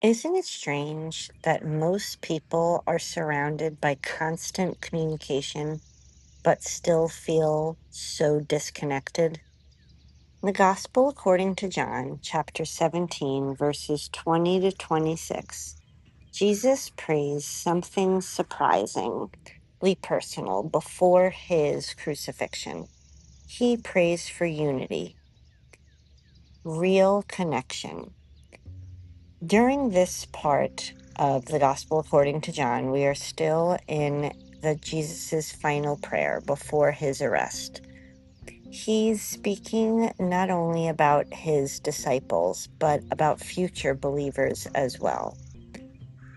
Isn't it strange that most people are surrounded by constant communication but still feel so disconnected? The Gospel according to John, chapter 17, verses 20 to 26, Jesus prays something surprisingly personal before his crucifixion. He prays for unity, real connection. During this part of the Gospel according to John, we are still in the Jesus's final prayer before his arrest. He's speaking not only about his disciples, but about future believers as well.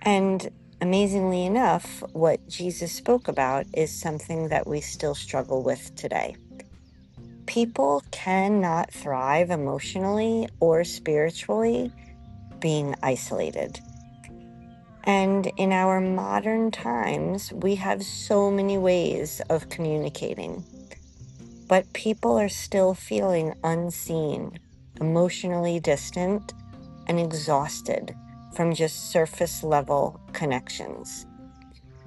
And amazingly enough, what Jesus spoke about is something that we still struggle with today. People cannot thrive emotionally or spiritually being isolated. And in our modern times, we have so many ways of communicating, but people are still feeling unseen, emotionally distant, and exhausted from just surface level connections.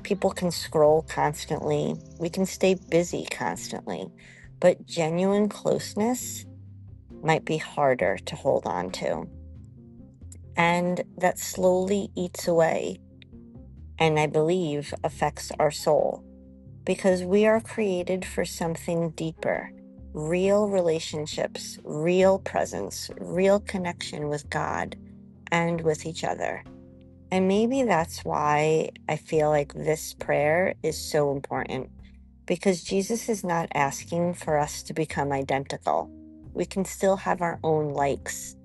People can scroll constantly, we can stay busy constantly, but genuine closeness might be harder to hold on to. And that slowly eats away, and I believe affects our soul, because we are created for something deeper, real relationships, real presence, real connection with God and with each other. And maybe that's why I feel like this prayer is so important, because Jesus is not asking for us to become identical. We can still have our own likes,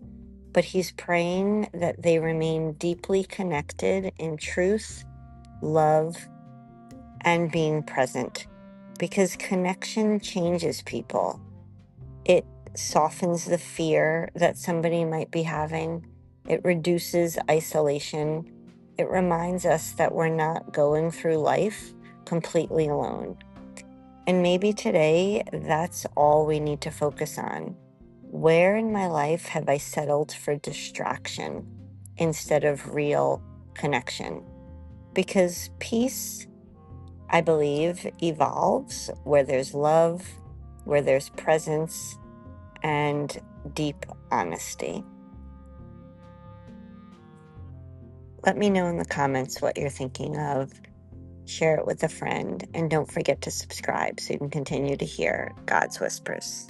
but he's praying that they remain deeply connected in truth, love, and being present, because connection changes people. It softens the fear that somebody might be having. It reduces isolation. It reminds us that we're not going through life completely alone. And maybe today, that's all we need to focus on. Where in my life have I settled for distraction instead of real connection? Because peace, I believe, evolves where there's love, where there's presence, and deep honesty. Let me know in the comments what you're thinking of. Share it with a friend, and don't forget to subscribe so you can continue to hear God's whispers.